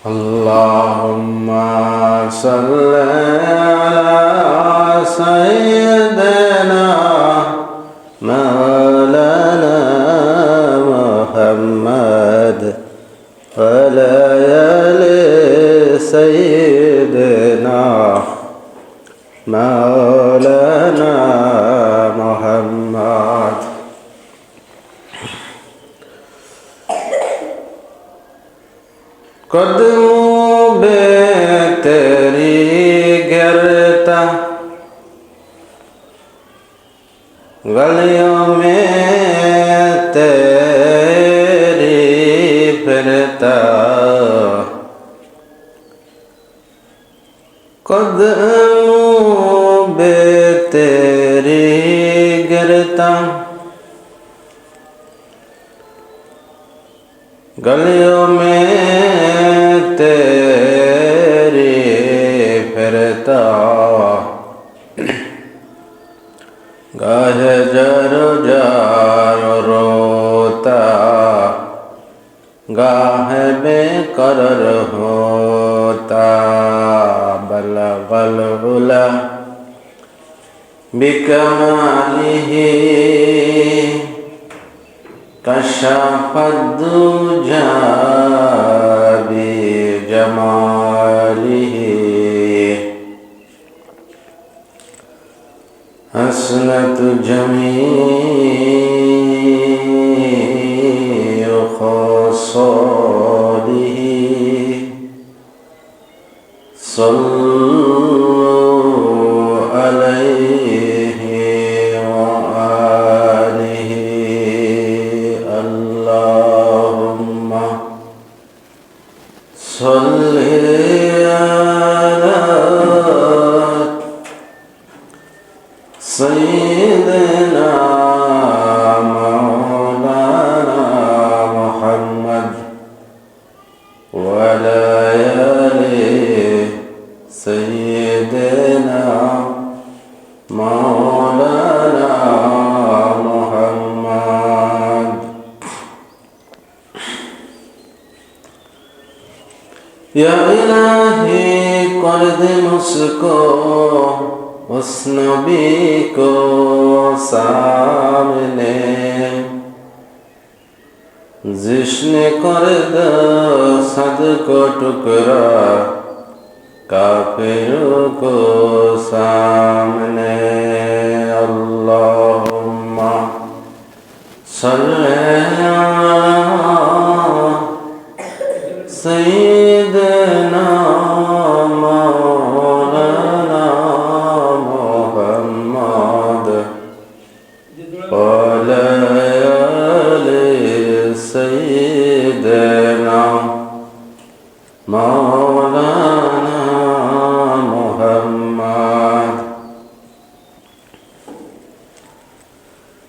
اللهم صل على سيدنا مولانا محمد وعلى آل سيدنا مولانا محمد कदमों पे तेरी गिरता गलियों में तेरी फिरता कदमों पे तेरी गिरता गलियों में तेरी फिरता गाहे जरो जारो रोता गाहे बेकरार होता बलगल उला बिकमालिही कशफ दुजा बिजमालिही हसनत जमीउ खसालिही सल्लु अलैहि व आलिहि अल्लाहुम्मा सल्लि अला सय्यिदना मौलाना मुहम्मद व अला आलि सय्यिदना मौलाना मुहम्मद। या इलाही कर दे मुझको उस नबी को सामने जिसने कर दो सद को टुकड़ा काफिरों को सामने। अल्लाहुम्मा सल्ली अला सय्यिदना मौलाना मुहम्मद व अला आलि सय्यिदना मौलाना मुहम्मद।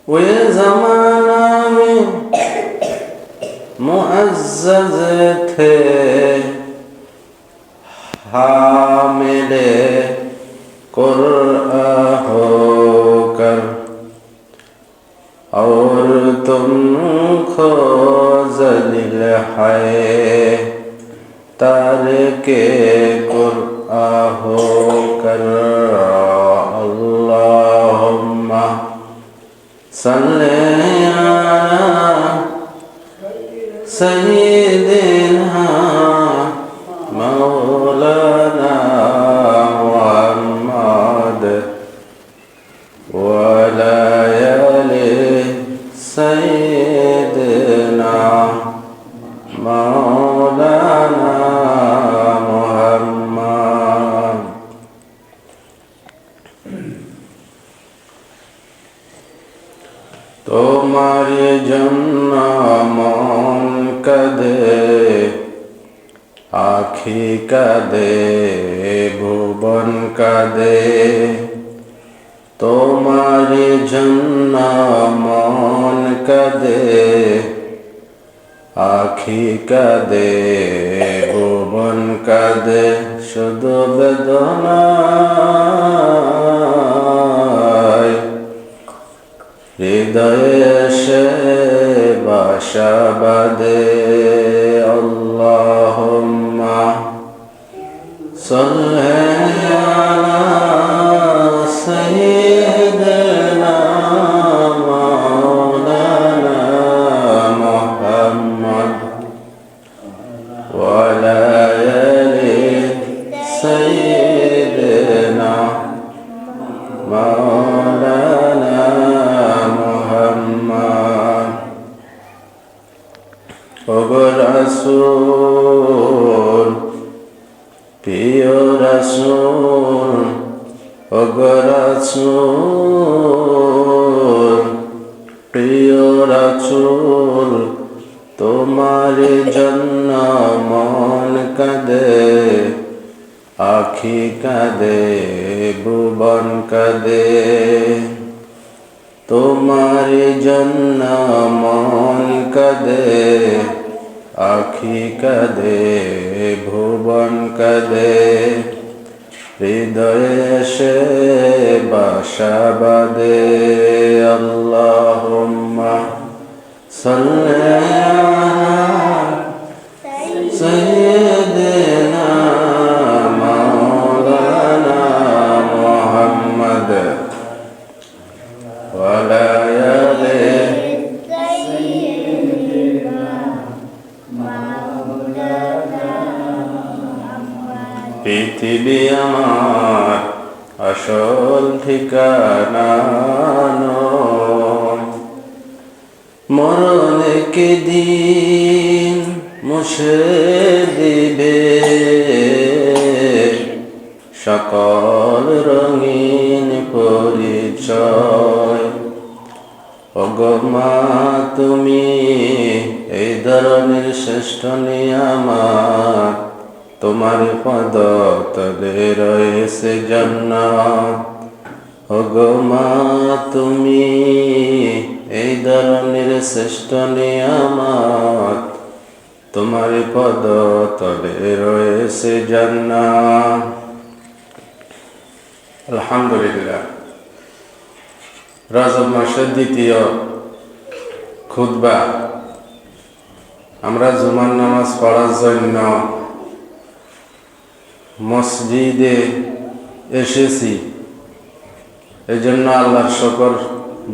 वे ज़माना में मुअज़्ज़ज़ थे हामिले कुरआन होकर और तुमको ज़लील है तारिके कुरआन होकर। अल्लाहुम्मा सल्ली अला सय्यिदिना मौलाना मुहम्मद व अला आलि सय्यिदिना मौलाना मुहम्मद। तुम्हारे जन्म मन कदे आखी कदे भुवन कदे तुम्हारे जन्म मन कदे आखी कदे भुवन कदे शुद्ध बेदना হৃদয়ে সে বাসা বাঁধে। আল্লাহুম্মা صل على سيدنا مولانا محمد وعلى آل سيدنا مولانا محمد ওগো রাসূল প্রিয় রাসূল ওগো রাসূল প্রিয় রাসূল তোমার জন্য মন কাঁদে আখি কাঁদে ভুবন কাঁদে তোমার জন্য মন কাঁদে আখি কাঁদে ভুবন কাঁদে হৃদয়ে এসে বাসা বাঁধে আল্লাহুম্মা সাল্লি আলা সাইয়্যিদিনা মাওলানা মুহাম্মদ ওয়া আলা আলি পৃথিবী আমার আসল ঠিকানা নয়, মরণে কে দিন মুছে দিবে সকল রঙিন পরিচয়। ওগো মা তুমি এই ধরনের শ্রেষ্ঠ নিয়ামত, তোমার পদ তলে রয়েছে জান্নাত। ওগো মা তুমি এই ধরনের শ্রেষ্ঠ নিয়ামত, তোমার পদ তলে রয়েছে জান্নাত। আলহামদুলিল্লাহ, রজব মাসের দ্বিতীয় খুতবা। আমরা জুমার নামাজ পড়ার জন্য মসজিদে এসেছি, এজন্য আল্লাহর শুকর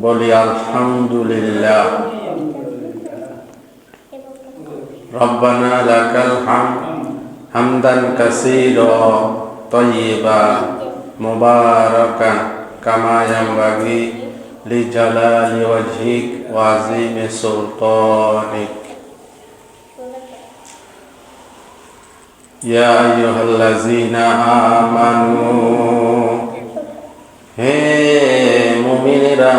বলি আলহামদুলিল্লাহ। রব্বানা লাকাল হামদ হামদান কাসীরা তাইয়্যিবা মুবারাকান কামা ইয়ানবাগি লিজালালি ওয়াজহিক ওয়া আযীমি সুলতানিক। ইয়া আইয়ুহাল্লাযীনা আমানু, হে মুমিনেরা,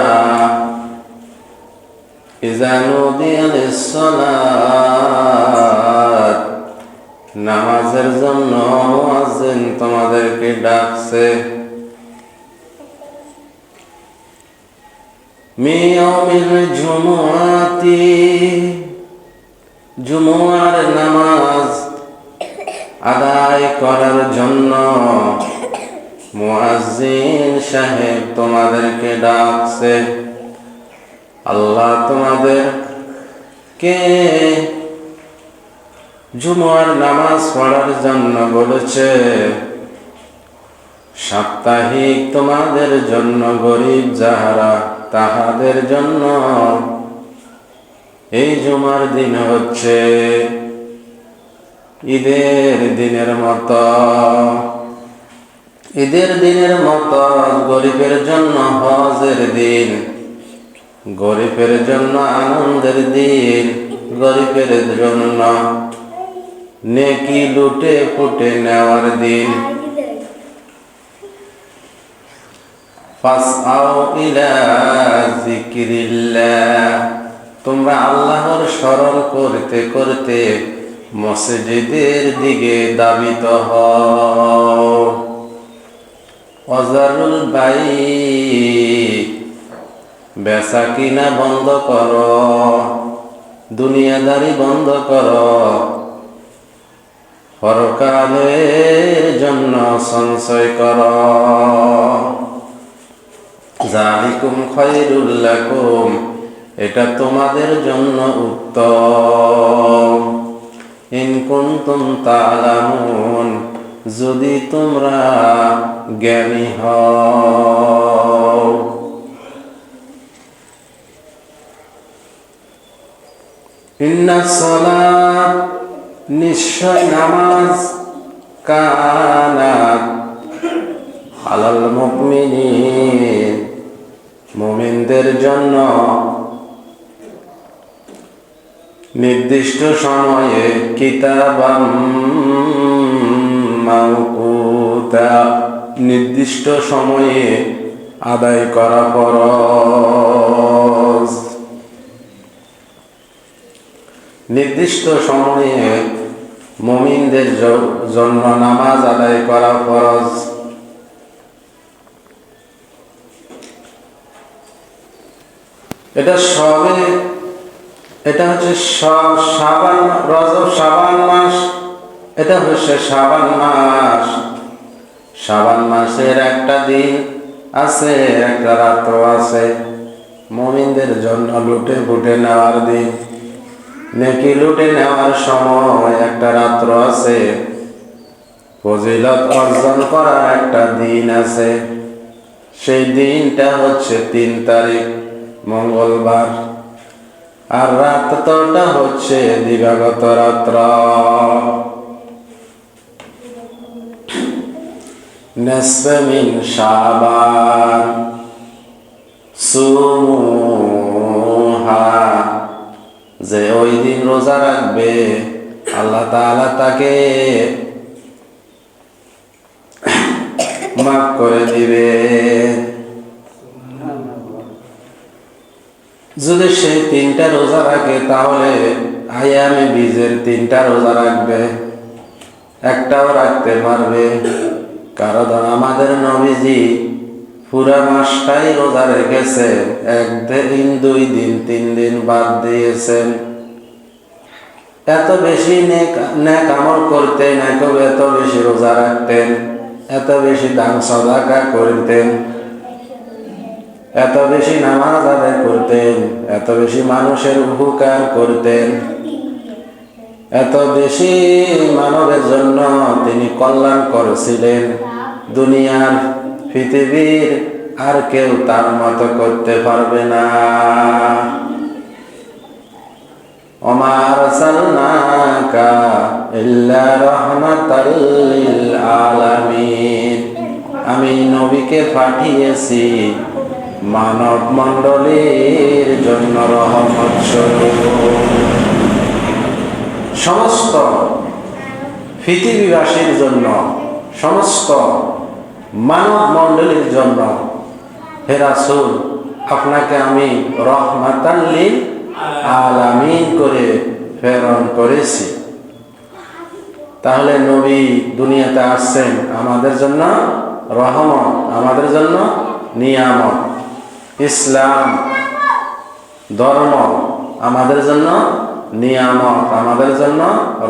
ইযা নুদিয়া লিস-সালাত, নামাজের জন্য মুয়াজ্জিন তোমাদেরকে ডাকছে। মিন ইয়াউমিল জুমআতি, জুমআর নামাজ আদায় করার জন্য মুয়াজ্জিন সাহেব তোমাদেরকে ডাকছে। আল্লাহ তোমাদেরকে জুমার নামাজ পড়ার জন্য বলেছে। সাপ্তাহিক তোমাদের জন্য, গরিব যাহারা তাহাদের জন্য এই জুমার দিন হচ্ছে ঈদের দিনের মতো। ঈদের দিনের মতো গরিবের জন্য হজের দিন, গরিবের জন্য আনন্দের দিন, গরিবের জন্য নেকি লুটে ফুটে নেওয়ার দিন। ফাসআউ ইলা যিকরিল্লাহ, তোমরা আল্লাহর স্মরণ করতে করতে মসজিদের দিকে ধাবিত হও। ওয়াজারুল বাই, বেচা কিনা বন্ধ করো, দুনিয়াদারি বন্ধ করো, পরকালের জন্য সঞ্চয় করো। যালিকুম খায়রুল লাকুম, এটা তোমাদের জন্য উত্তম। ইন কুনতুম তা'লামুন, যদি তোমরা জ্ঞানী হও। ইন্নাস সালাত, নিশ্চয় নামাজ, কানাত আলাল মুমিনিন, মুমিনদের জন্য নির্দিষ্ট সময়ে কিতাবাম মাওকুতা, নির্দিষ্ট সময়ে আদায় করা ফরজ। নির্দিষ্ট সময়ে মুমিনদের জন্য নামাজ আদায় করা ফরজ। এটা হচ্ছে শাবান, রজব শাবান মাস। এটা হচ্ছে শাবান মাস। শাবান মাসের একটা দিন আছে, একটা রাত্র আছে মুমিনদের জন্য লুটে ফুটে নেওয়ার দিন। নেকি লুটে নেওয়ার সময় একটা রাত্র আছে, ফজিলত অর্জন করার একটা দিন আছে। সেই দিনটা হচ্ছে 3 তারিখ মঙ্গলবার, আর রাতটা হচ্ছে দিবাগত রাত্র। নিসফে মিন শাবান সুমুহা, যে ওই দিন রোজা রাখবে আল্লাহ তাআলা তাকে মাফ করে দিবেন। যদি সে 3টা রোজা রাখে তাহলে আয়ামে বীজের 3টা রোজা রাখবে, একটাও রাখতে পারবে। কারণ আমাদের নবীজি পুরা মাসটাই রোজা রেখেছেন, 1 দিন 2 দিন 3 দিন বাদ দিয়েছেন। এত বেশি নেক আমল করতেন, এত বেশি রোজা রাখতেন, এত বেশি দান সাদাকা করতেন, এত বেশি নামাজ আদায় করতেন, এত বেশি মানুষের উপকার করতেন, এত বেশি মানবের জন্য তিনি কল্যাণ করেছিলেন। দুনিয়ার পৃথিবীর আর কেউ তার মতো করতে পারবে না। ওমা আরসালনাকা ইল্লা রাহমাতাল লিল আলামিন, আমি নবীকে পাঠিয়েছি মানব মণ্ডলীর জন্য রহমত স্বরূপ। সমস্ত পৃথিবীবাসীর জন্য, সমস্ত মানব মণ্ডলীর জন্য হে রাসূল, আপনাকে আমি রহমাতাল লিল আলামিন করে প্রেরণ করেছি। তাহলে নবী দুনিয়াতে আসছেন আমাদের জন্য রহমত, আমাদের জন্য নিয়ামত। ইসলাম ধর্ম আমাদের জন্য নিয়ামত, আমাদের জন্য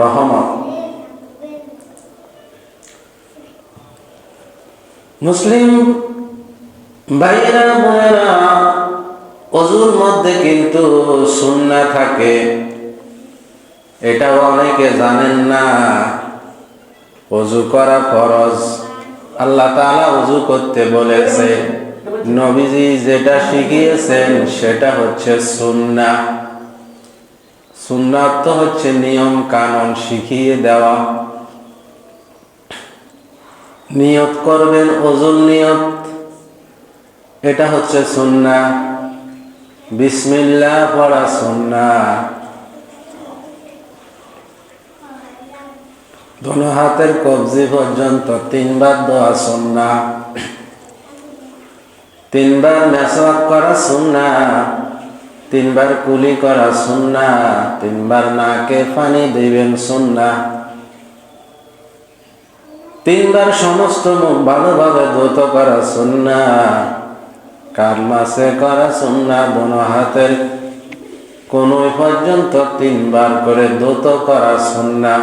রহমত। মুসলিম ভাইয়েরা বোনেরা, ওযুর মধ্যে কিন্তু সুন্নাহ থাকে, এটাও অনেকে জানেন না। ওযু করা ফরজ, আল্লাহ তাআলা ওযু করতে বলেছে। নবীজি যেটা শিখিয়েছেন সেটা হচ্ছে সুন্নাহ। সুন্নাত তো হচ্ছে নিয়ম কানুন শিখিয়ে দেওয়া। নিয়ত করবেন, ওযুর নিয়ত, এটা হচ্ছে সুন্নাহ। বিসমিল্লাহ পড়া সুন্নাহ। দোনো হাতের কবজি পর্যন্ত 3 বার দোয়া সুন্নাহ। 3 বার মেসওয়াক করা সুন্নাহ, 3 বার কুলি করা সুন্নাহ, 3 বার নাকে পানি দিবেন সুন্নাহ, 3 বার সমস্ত মুখ ভালোভাবে ধৌত করা সুন্নাহ, কান মাসে করা সুন্নাহ, দোনো হাতের কনুই পর্যন্ত 3 বার করে ধৌত করা সুন্নাহ।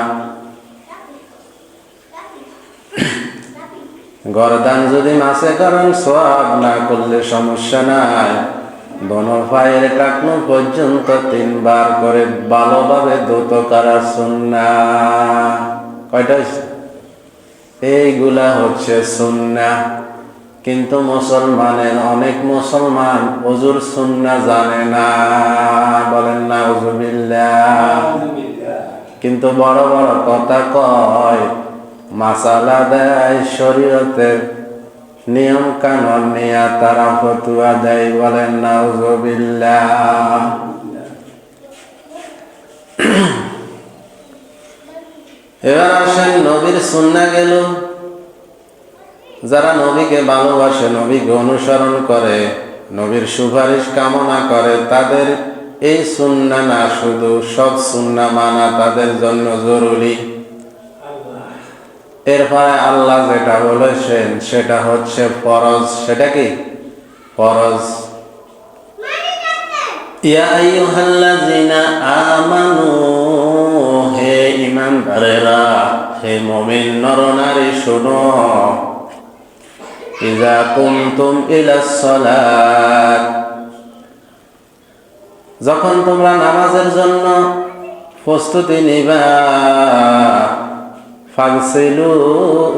গরদান যদি মাসে করেন সওয়াব, না করলে সমস্যা নাই। দোনো পায়ের টাকনু পর্যন্ত 3 বার করে ভালোভাবে ধৌত করা সুন্নাহ। কয়টা হয়েছে? এইগুলা হচ্ছে সুন্নাহ। কিন্তু অনেক মুসলমান হুজুর সুন্নাহ জানে না, বলেন না নাউজুবিল্লাহ। কিন্তু বড় বড় কথা কয়, মাসালা দেয়, শরীয়তের নিয়ম কানুন নিয়ে তারা ফতুয়া দেয়, বলেন নাউজুবিল্লাহ। এবার আসেন নবীর সুন্নাহ গেল। যারা নবীকে ভালোবাসে, নবীকে অনুসরণ করে, নবীর সুপারিশ কামনা করে, তাদের এই সুন্নাহ না, শুধু সব সুন্নাহ মানা তাদের জন্য জরুরি। এরপরে আল্লাহ যেটা বলেছেন সেটা হচ্ছে ফরজ। সেটা কি? ফরজ। ইয়া আইয়ুহাল্লাযীনা আমানু, হে ঈমানদারেরা, হে মুমিন নরনারী শোনো, ইযা কুমতুম ইলাস সালাত, যখন তোমরা নামাজের জন্য প্রস্তুতি নিবা, ফাগসিলু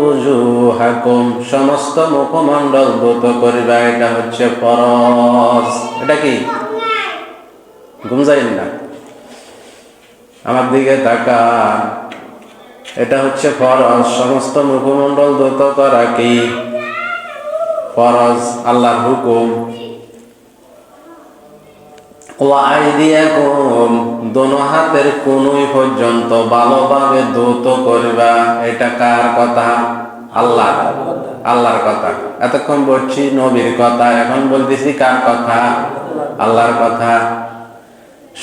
উজুহাকুম, সমস্ত মুখমণ্ডল ধৌত করিবা। এটা হচ্ছে ফরজ। এটা কি? ঘুম যাইন না, আমার দিকে তাকান। এটা হচ্ছে ফরজ। সমস্ত মুখমণ্ডল ধৌত করা কি? ফরজ, আল্লাহর হুকুম। ওয়া আইদিয়াকুম, দোনো হাতের কনুই পর্যন্ত ভালোভাবে ধৌত করিবা। এটা কার কথা? আল্লাহর কথা। এতক্ষণ বলছি নবীর কথা, এখন বলতেছি কার কথা? আল্লাহর কথা।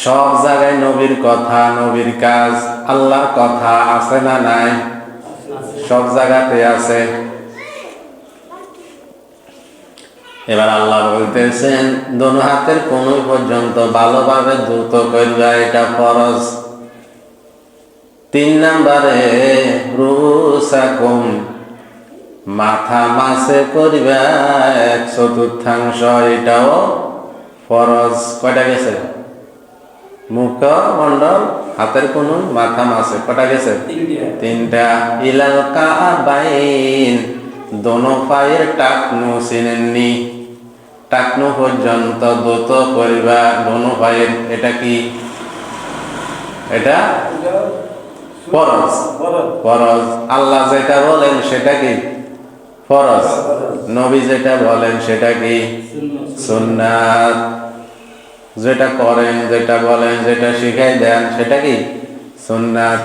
সব জায়গায় নবীর কথা, নবীর কাজ, আল্লাহর কথা আছে না নাই? সব জায়গাতে আছে। এবার আল্লাহ বলতেছেন দোনো হাতের কনুই পর্যন্ত ভালোভাবে ধৌত করিবা, এটা ফরজ। 3 নম্বরে রুসাকুম, মাথা মাসে করিবা 1/4, এটাও ফরজ। কয়টা গেছে? মুখমণ্ডল, হাতের কনুই, মাথা মাসে। কয়টা গেছে? 3টা। ইলাল কাবাইন, দোনো পায়ের টাকনু, চিনেননি? টাকনু পর্যন্ত ধৌত করিবা দোনো পায়ের। এটা কি? এটা ফরজ। ফরজ। আল্লাহ যেটা বলেন সেটা কি? ফরজ। নবী যেটা বলেন সেটা কি? সুন্নাত। যেটা করেন, যেটা বলেন, যেটা শিখাই দেন সেটা কি? সুন্নাত।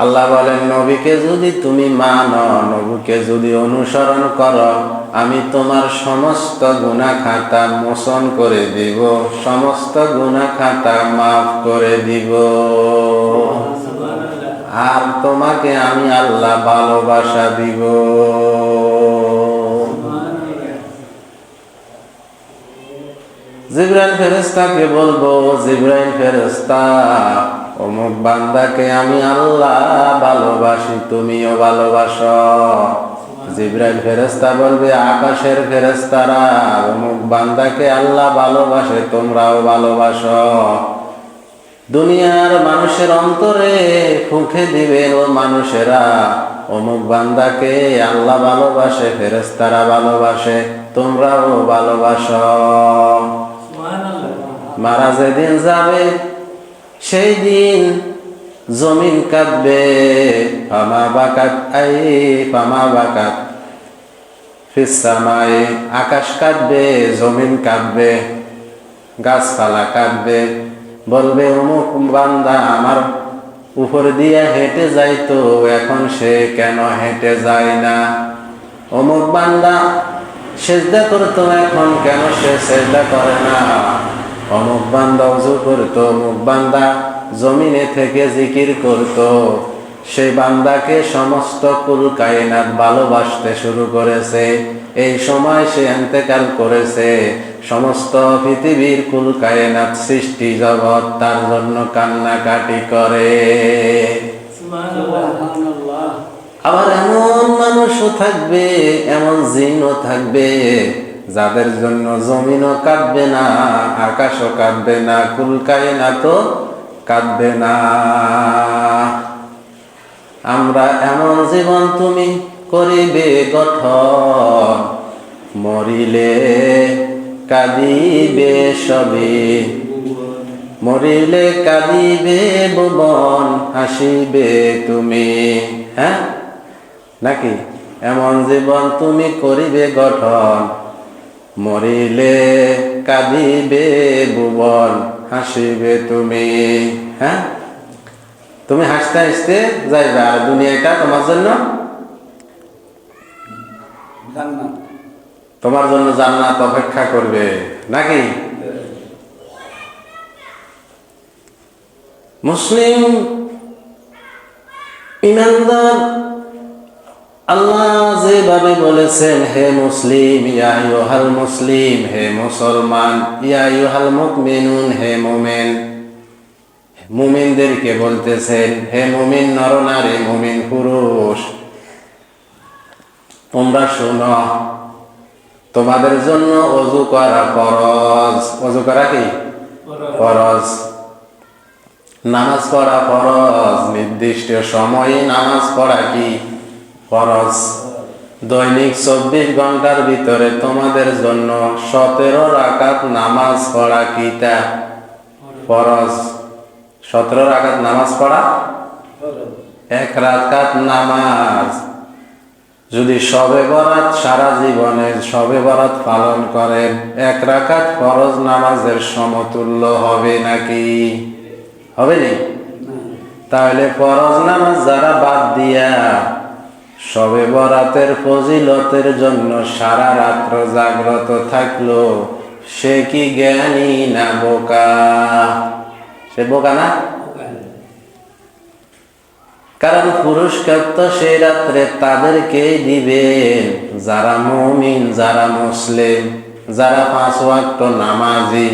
আল্লাহ বলেন নবীকে যদি তুমি মানো, নবীকে যদি অনুসরণ করো, আমি তোমার সমস্ত গুনাহ খাতা মোচন করে দিব, সমস্ত গুনাহ খাতা মাফ করে দিব, আর তোমাকে আমি আল্লাহ ভালোবাসা দিব। জিবরাইল ফেরেশতাকে বলবো, জিবরাইল ফেরেশতা, অমুক বান্দাকে আমি আল্লাহ ভালোবাসি, তুমিও ভালোবাসো। জিবরাইল ফেরেশতা বলবে, আকাশের ফেরেশতারা, অমুক বান্দাকে আল্লাহ ভালোবাসে, তোমরাও ভালোবাসো। দুনিয়ার মানুষের অন্তরে ফুঁকে দিবে ও মানুষেরা, অমুক বান্দাকে আল্লাহ ভালোবাসে, ফেরেশতারা ভালোবাসে, তোমরাও ভালোবাসো। মারা যেদিন যাবে সেই দিন জমিন কাঁদবে, ফামা বাকাত আই ফামা বাকাত ফিস সামায়ে, আকাশ কাঁদবে, জমিন কাঁদবে, গাছপালা কাঁদবে, বলবে অমুক বান্দা আমার উপর দিয়ে হেঁটে যাইতো, এখন সে কেন হেঁটে যায় না? অমুক বান্দা সেজদা করতো, এখন কেন সে সেজদা করে না? অমুক বান্দা ওযু করতো, অমুক বান্দা জমিনে থেকে জিকির করতো, সেই বান্দাকে সমস্ত কুল কায়নাত ভালোবাসতে শুরু করেছে। এই সময় সে ইন্তেকাল করেছে, সমস্ত পৃথিবীর কুল কায়নাত সৃষ্টি জগৎ তার জন্য কান্নাকাটি করে। আবার এমন মানুষও থাকবে, এমন জিনও থাকবে, যাদের জন্য জমিনও কাঁদবে না, আকাশও কাঁদবে না, কুল কায়নাতও কাঁদবে না। আমরা এমন জীবন তুমি করিবে গঠন, মরিলে কাঁদিবে সবে, মরিলে কাঁদিবে ভুবন, হাসিবে তুমি। হ্যাঁ নাকি? এমন জীবন তুমি করিবে গঠন, মরিলে কাঁদিবে ভুবন, হাসিবে তুমি। হ্যাঁ, তুমি হাসতে হাসতে যাইবা, আর দুনিয়াটা তোমার জন্য জান্নাত অপেক্ষা করবে নাকি? মুসলিম ইমানদার আল্লাহ যেভাবে বলেছেন, হে মুসলিম, ইয়া আইয়ুহাল মুসলিম, হে মুসলমান, ইয়া আইয়ুহাল মুমিনুন, হে মুমিন, মুমিনদেরকে বলতেছেন, হে মুমিন নরনারী, মুমিন পুরুষ, তোমরা শোনো, তোমাদের জন্য ওযু করা ফরজ। ওযু করা কি ফরজ? নামাজ পড়া ফরজ। নির্দিষ্ট সময়ে নামাজ পড়া কি ফরজ। দৈনিক 24 ঘন্টার ভিতরে তোমাদের জন্য 17 রাকাত নামাজ পড়া কিটা ফরজ। 17 রাকাত নামাজ পড়া। 1 রাকাত নামাজ যদি শবে বরাত সারা জীবনে শবে বরাত পালন করেন, 1 রাকাত ফরজ নামাজের সমতুল্য হবে নাকি? হবে না? তাহলে ফরজ নামাজ যারা বাদ দিয়া শবে বরাতের ফজিলতের জন্য সারা রাত্র জাগ্রত থাকলো, সে কি জ্ঞানী না বোকা? সে বোকা না? কারণ পুরস্কার তো সেই রাত্রে তাদেরকেই দিবেন যারা মুমিন, যারা মুসলিম, যারা 5 ওয়াক্ত নামাজি,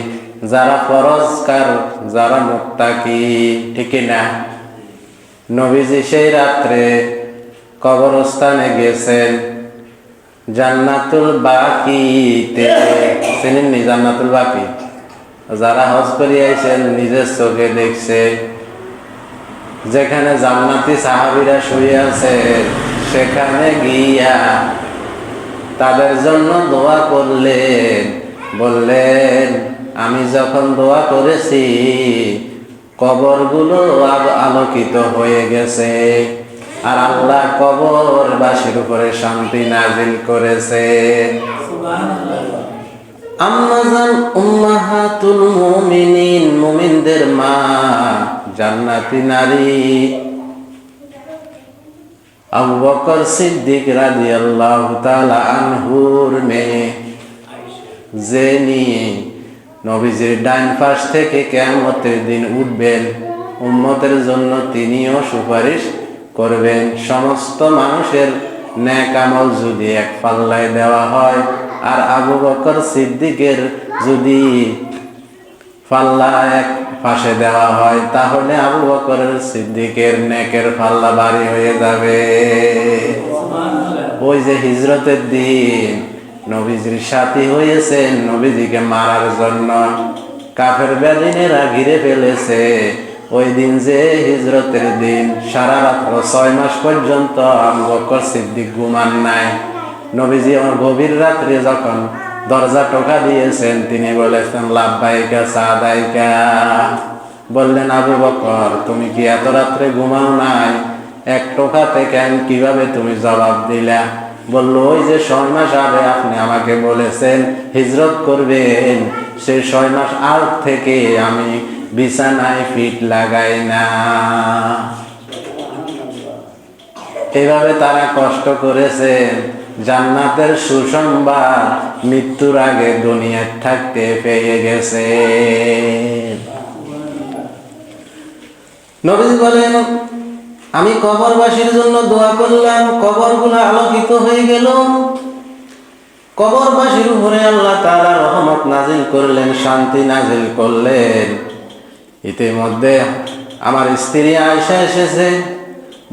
যারা ফরজকার, যারা মুত্তাকি। ঠিক না? নবীজি সেই রাত্রে কবরস্থানে গেছেন, জান্নাতুল বাকিতে। চিনেননি জান্নাতুল বাকি? যারা হজ করে আইছেন নিজের চোখে দেখছে, যেখানে জান্নাতি সাহাবীরা শুয়ে আছে, সেখানে গিয়া তাদের জন্য দোয়া করলেন। বললেন, আমি যখন দোয়া করেছি কবরগুলো আলোকিত হয়ে গেছে, আর আল্লাহ কবরবাসীর উপরে শান্তি নাজিল করেছে। আম্মাজান উম্মাহাতুল মুমিনিন, মুমিনদের মা, জান্নাতি নারী আবু বকর সিদ্দিক রাদিয়াল্লাহু তাআলা আনহুর মেয়ে, যিনি নবীজির ডান পাশ থেকে কিয়ামতের দিন উঠবেন, উম্মতের জন্য তিনিও সুপারিশ করবেন। সমস্ত মানুষের নেক আমল যদি এক পাল্লায় দেওয়া হয়, আর আবু বকর সিদ্দিকের যদি পাল্লা এক পাশে দেওয়া হয়, তাহলে আবু বকর সিদ্দিকের নেকের পাল্লা ভারী হয়ে যাবে। ওই যে হিজরতের দিন নবীজির সাথী হয়েছেন নবীজিকে মারার জন্য, কাফের বেদিনেরা ঘিরে ফেলেছে। ওই দিন যে হিজরতের দিন, সারা রাত্র 6 মাস পর্যন্ত আবু বকর সিদ্দিক ঘুমান নাই। নবীজি আমার গভীর রাত্রে যখন দরজা টোকা দিয়েছেন, তিনি বলেছেন, লাব্বাইকা সাদাইকা। বললেন, আবু বকর, তুমি কি এত রাত্রে ঘুমাও নাই? এক টোকাতে কেন, কিভাবে তুমি জবাব দিলা? বলল, ওই যে 6 মাস আগে আপনি আমাকে বলেছেন হিজরত করবেন, সেই 6 মাস আগ থেকে আমি বিছানায় ফিট লাগাই না। এভাবে তারা কষ্ট করেছেন। জান্নাতের সুসংবাদ মৃত্যুর আগে দুনিয়ার থাকতে পেয়ে গেছে। নবী বলেন, আমি কবরবাসীর জন্য দোয়া করলাম, কবরগুলো আলোকিত হয়ে গেল। কবরবাসীর উপরে আল্লাহ তাআলা রহমত নাজিল করলেন, শান্তি নাজিল করলেন। ইতিমধ্যে আমার স্ত্রী আয়েশা এসেছে।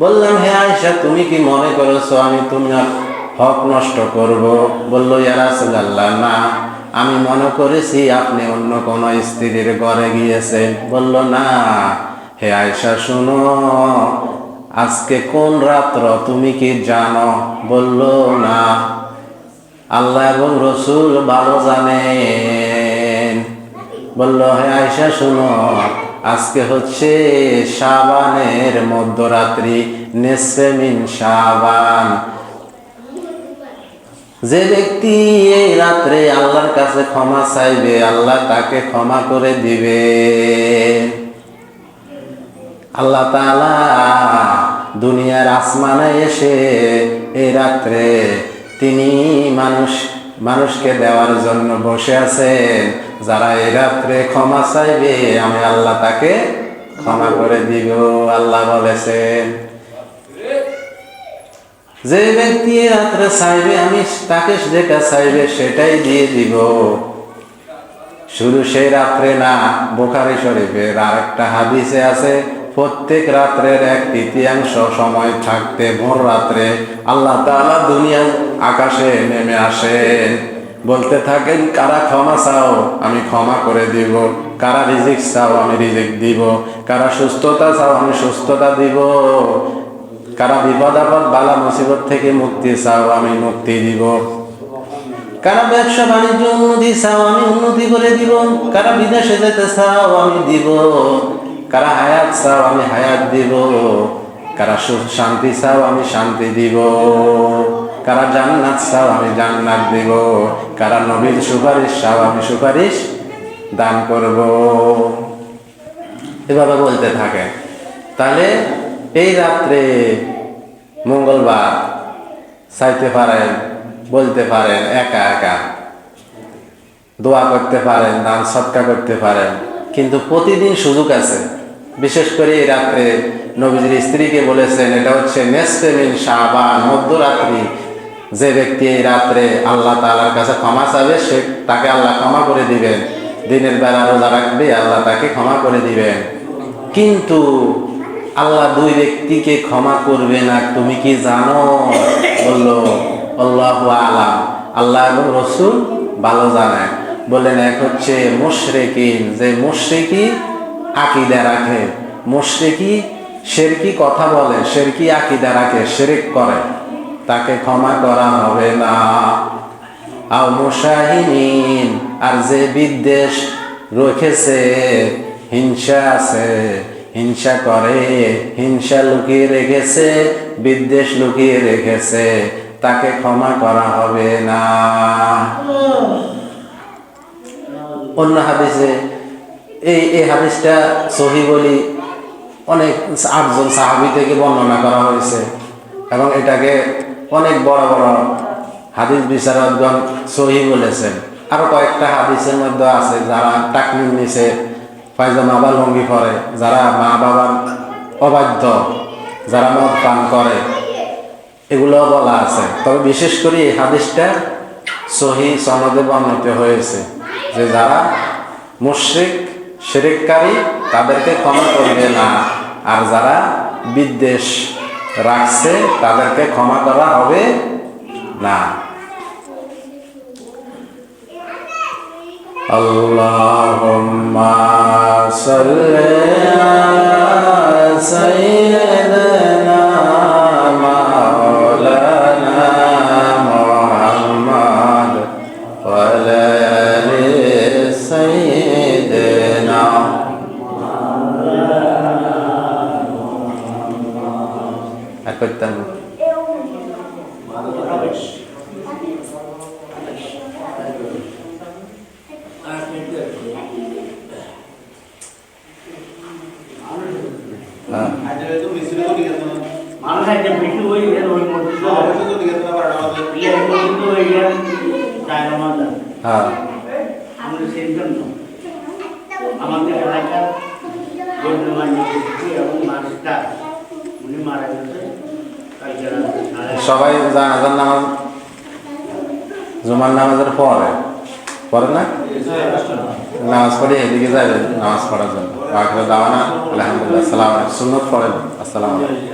বললাম, হে আয়েশা, তুমি কি মনে করেছো আমি তোমার হক নষ্ট করব? বলল, ইয়া রাসূলুল্লাহ, না, আমি মনে করেছি আপনি অন্য কোন স্ত্রীর ঘরে গিয়েছেন। বলল, না হে আয়েশা, শুনো, আজকে কোন রাত্র তুমি কি জানো? বলল না। আল্লাহ এবং রসুল ভালো জানেন। বলল, হে আয়েশা শুনো, আজকে হচ্ছে শাবানের মধ্যরাত্রি, নিসফে মিন শাবান। যে ব্যক্তি এই রাত্রে আল্লাহর কাছে ক্ষমা চাইবে, আল্লাহ তাকে ক্ষমা করে দিবে। আল্লাহ তাআলা দুনিয়ার আসমানে এসে এই রাত্রে তিনি মানুষকে দেওয়ার জন্য বসে আছেন। যারা এই রাত্রে ক্ষমা চাইবে, আমি আল্লাহ তাকে ক্ষমা করে দিব। আল্লাহ বলেছেন, যে ব্যক্তি এই রাত্রে চাইবে, আমি তাকে যেটা চাইবে সেটাই দিয়ে দিব। শুধু সেই রাত্রে না, বুখারী শরীফের আরেকটা হাদিসে আছে, প্রত্যেক রাত্রের 1/3 সময় থাকতে ভোর রাত্রে আল্লাহ তাআলা দুনিয়ার আকাশে নেমে আসেন, বলতে থাকেন, কারা ক্ষমা চাও আমি ক্ষমা করে দিব, কারা রিজিক চাও আমি রিজিক দিব, কারা সুস্থতা চাও আমি সুস্থতা দিব, কারা বিপদ আপদ বালা মুসিবত থেকে মুক্তি চাও আমি মুক্তি দিব, কারা ব্যবসা বাণিজ্য উন্নতি চাও আমি উন্নতি করে দিব, কারা বিদেশে যেতে চাও আমি দিব, কারা হায়াত চাও আমি হায়াত দিব, কারা সুখ শান্তি চাও আমি শান্তি দিব, কারা জান্নাত চাও আমি জান্নাত দিব, কারা নবীর সুপারিশ চাও আমি সুপারিশ দান করব। এভাবে বলতে থাকে। তাহলে এই রাত্রে মঙ্গলবার চাইতে পারেন, বলতে পারেন, একা একা দোয়া করতে পারেন, দান সৎকা করতে পারেন, কিন্তু প্রতিদিন সুযোগ আছে। বিশেষ করে এই রাত্রে নবীজির স্ত্রীকে বলেছেন, এটা হচ্ছে নিসফে মিন শাবান, মধ্যরাত্রি। যে ব্যক্তি এই রাত্রে আল্লাহ তাআলার কাছে ক্ষমা চাবে, সে তাকে আল্লাহ ক্ষমা করে দিবেন। দিনের বেলা রোজা রাখবে, আল্লাহ তাকে ক্ষমা করে দিবেন। কিন্তু আল্লাহ 2 ব্যক্তিকে ক্ষমা করবে না, তুমি কি জানো? বলল, আল্লাহু আলাম, আল্লাহ এবং রসুল ভালো জানেন। বললেন, এক হচ্ছে মুশরিকিন, যে মুশরিকি আকীদা রাখে, মুশরিকি শিরকি কথা বলে, শিরকি আকীদা রাখে, শিরক করে, তাকে ক্ষমা করা হবে না। আও মুশাহিনিন, আর যে বিদ্বেষ রেখেছে, হিংসা আছে, হিংসা করে, হিংসা লুকিয়ে রেখেছে, বিদ্বেষ লুকিয়ে রেখেছে, তাকে ক্ষমা করা হবে না। অন্য হাদিসে এই হাদিসটা সহিহ বলি অনেক 8 জন সাহাবী থেকে বর্ণনা করা হয়েছে, এবং এটাকে অনেক বড় বড় হাদিস বিশারদগণ সহিহ বলেছেন। আরো কয়েকটা হাদিসের মধ্যে আছে, যারা টাকনির নিচে পায়জামা বা লুঙ্গি পরে, যারা মা বাবার অবাধ্য, যারা মদ পান করে, এগুলো বলা আছে। তবে বিশেষ করে এই হাদিসটা সহিহ সনদে বর্ণিত হয়েছে যে যারা মুশরিক শিরককারী তাদেরকে ক্ষমা করবে না, আর যারা বিদ্বেষ রাখছে তাদেরকে ক্ষমা করা হবে না। আল্লাহুম্মা সাল্লি আলা সাইয়্যিদিনা মাওলানা মুহাম্মদ ওয়া আলা আলি সাইয়্যিদিনা। করতাম আমাদের এলাকার মারা গেছে। সবাই জানাজার নামাজ জুমার নামাজের পরে পরে না নামাজ পড়ে এদিকে যাবেন নামাজ পড়ার জন্য। আলহামদুলিল্লাহ, সালাম সুন্নত পড়েন। আসসালামু আলাইকুম।